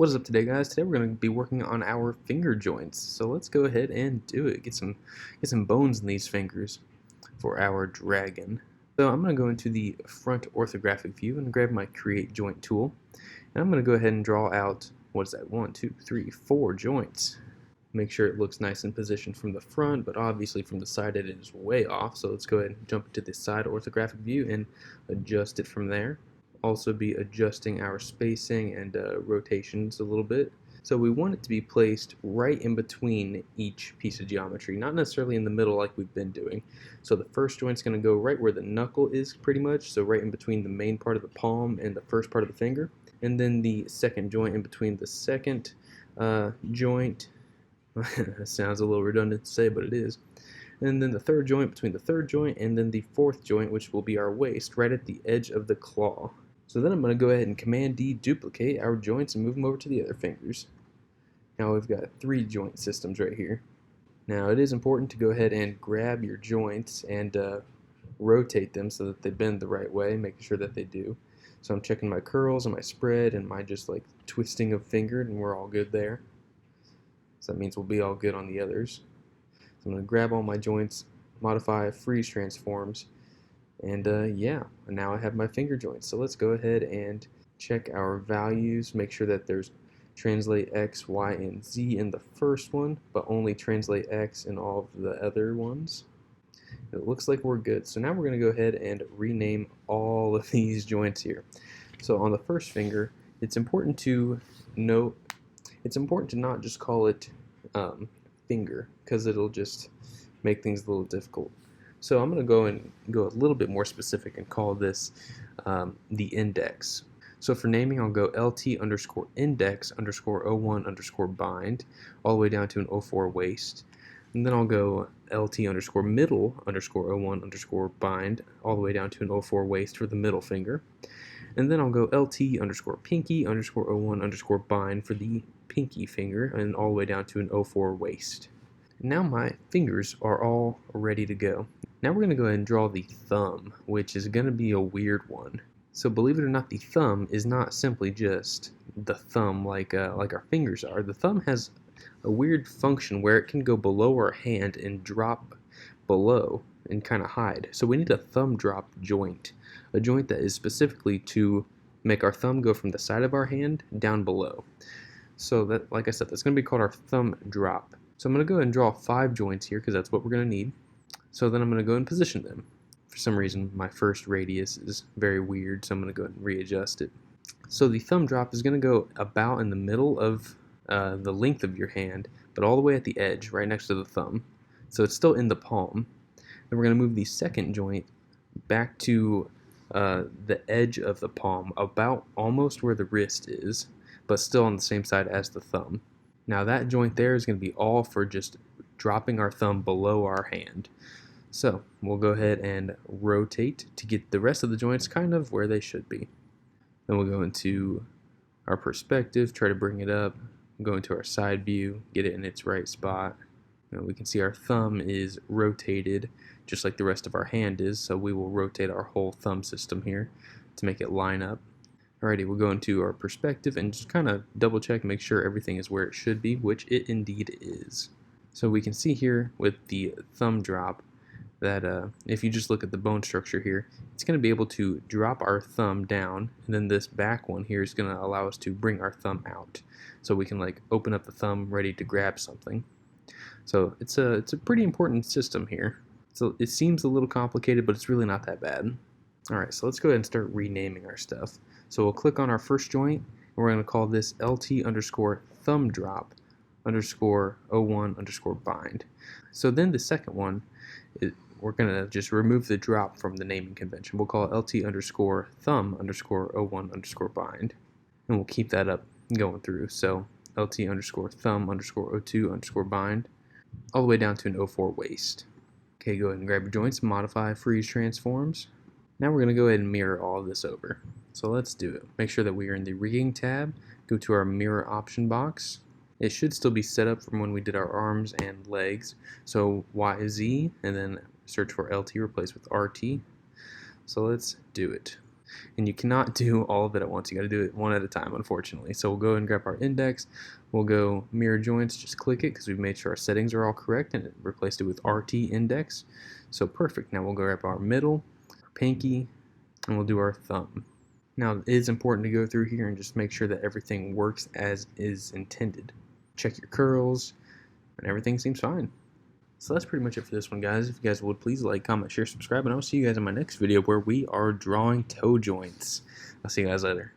What is up today, guys? Today we're going to be working on our finger joints. So let's go ahead and do it. Get some bones in these fingers for our dragon. So I'm going to go into the front orthographic view and grab my create joint tool. And I'm going to go ahead and draw out, what is that, 1, 2, 3, 4 joints. Make sure it looks nice and positioned from the front, but obviously from the side it is way off. So let's go ahead and jump into the side orthographic view and adjust it from there. Also be adjusting our spacing and rotations a little bit. So we want it to be placed right in between each piece of geometry, not necessarily in the middle like we've been doing. So the first joint's going to go right where the knuckle is pretty much, so right in between the main part of the palm and the first part of the finger. And then the second joint in between the second joint. That sounds a little redundant to say, but it is. And then the third joint between the third joint, and then the fourth joint, which will be our waist, right at the edge of the claw. So then I'm going to go ahead and Command D duplicate our joints and move them over to the other fingers. Now we've got 3 joint systems right here. Now it is important to go ahead and grab your joints and rotate them so that they bend the right way, making sure that they do. So I'm checking my curls and my spread and my just like twisting of finger, and we're all good there. So that means we'll be all good on the others. So I'm going to grab all my joints, modify freeze transforms, and yeah, now I have my finger joints. So let's go ahead and check our values, make sure that there's translate X, Y, and Z in the first one, but only translate X in all of the other ones. It looks like we're good. So now we're going to go ahead and rename all of these joints here. So on the first finger, it's important to note, it's important to not just call it finger, because it'll just make things a little difficult. So I'm going to go a little bit more specific and call this the index. So for naming, I'll go LT underscore index underscore 01 underscore bind all the way down to an 04 waist. And then I'll go LT underscore middle underscore 01 underscore bind all the way down to an 04 waist for the middle finger. And then I'll go LT underscore pinky underscore 01 underscore bind for the pinky finger and all the way down to an 04 waist. Now my fingers are all ready to go. Now we're going to go ahead and draw the thumb, which is going to be a weird one. So believe it or not, the thumb is not simply just the thumb like our fingers are. The thumb has a weird function where it can go below our hand and drop below and kind of hide. So we need a thumb drop joint, a joint that is specifically to make our thumb go from the side of our hand down below. So that, like I said, that's going to be called our thumb drop. So I'm going to go ahead and draw 5 joints here because that's what we're going to need. So then I'm going to go and position them. For some reason, my first radius is very weird, so I'm going to go ahead and readjust it. So the thumb drop is going to go about in the middle of the length of your hand, but all the way at the edge, right next to the thumb. So it's still in the palm. Then we're going to move the second joint back to the edge of the palm, about almost where the wrist is, but still on the same side as the thumb. Now that joint there is going to be all for just dropping our thumb below our hand. So we'll go ahead and rotate to get the rest of the joints kind of where they should be. Then we'll go into our perspective, try to bring it up, go into our side view, get it in its right spot. Now we can see our thumb is rotated just like the rest of our hand is, so we will rotate our whole thumb system here to make it line up. Alrighty, we'll go into our perspective and just kind of double check, make sure everything is where it should be, which it indeed is. So we can see here with the thumb drop that if you just look at the bone structure here, it's going to be able to drop our thumb down, and then this back one here is going to allow us to bring our thumb out. So we can like open up the thumb ready to grab something. So it's a pretty important system here. So it seems a little complicated, but it's really not that bad. Alright, so let's go ahead and start renaming our stuff. So we'll click on our first joint, and we're going to call this LT underscore thumb drop underscore 01 underscore bind. So then the second one, we're going to just remove the drop from the naming convention. We'll call it LT underscore thumb underscore 01 underscore bind. And we'll keep that up going through. So LT underscore thumb underscore 02 underscore bind all the way down to an 04 waist. Okay, go ahead and grab your joints, modify freeze transforms. Now we're going to go ahead and mirror all of this over. So let's do it. Make sure that we are in the rigging tab. Go to our mirror option box. It should still be set up from when we did our arms and legs. So YZ and then search for LT, replace with RT. So let's do it. and you cannot do all of it at once. You got to do it one at a time, unfortunately. So we'll go and grab our index. We'll go mirror joints, just click it because we've made sure our settings are all correct, and it replaced it with RT index. So perfect. Now we'll go grab our middle, our pinky, and we'll do our thumb. Now it is important to go through here and just make sure that everything works as is intended. Check your curls, and everything seems fine. So that's pretty much it for this one, guys. If you guys would, please like, comment, share, subscribe, and I'll see you guys in my next video where we are drawing toe joints. I'll see you guys later.